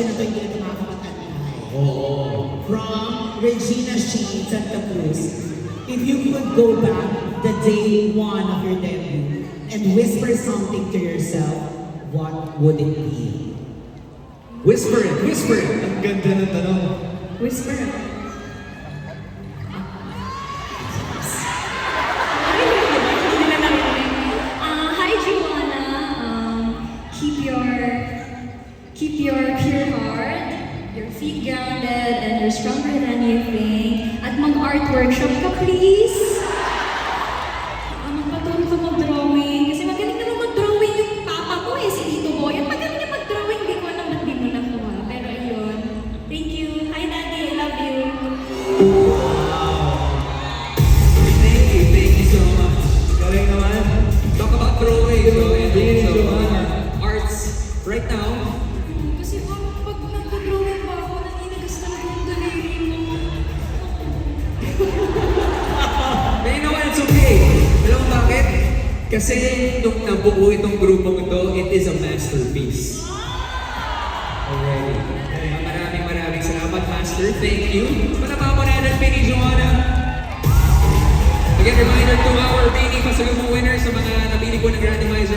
question na to, hindi na ito makakapag-antay. Oo. From Regina Sheen, Santa Cruz. If you could go back the day one of your debut and whisper something to yourself, what would it be? Whisper it, whisper it. Ang ganda ng tanong. Whisper. Hi, Joanna. Keep your pure heart, your feet grounded, and you're stronger than you think. At mag-art workshop ka, please. Magpaturo ka mag-drawing. Kasi magaling naman mag-drawing yung papa ko si Tito Boy. At magaling niya mag-drawing. Hindi ko alam ba't di mo nakuha. Pero ayun. Thank you. Hi, Daddy. I love you. Thank you so much. Galing naman. Talk about drawing. So, arts right now. Kasi pag nag-drawing ba ako, naninigas talaga yung daliri mo. But you know what? It's okay. Alam mo bakit? Kasi nung nabuo itong grupong ito, it is a masterpiece. Already. Maraming salamat, Master. Thank you. Panabaw mo natin, Penny Joanna. Again, reminder to our Penny Pasalubong winners sa mga nabili po ng randomizer.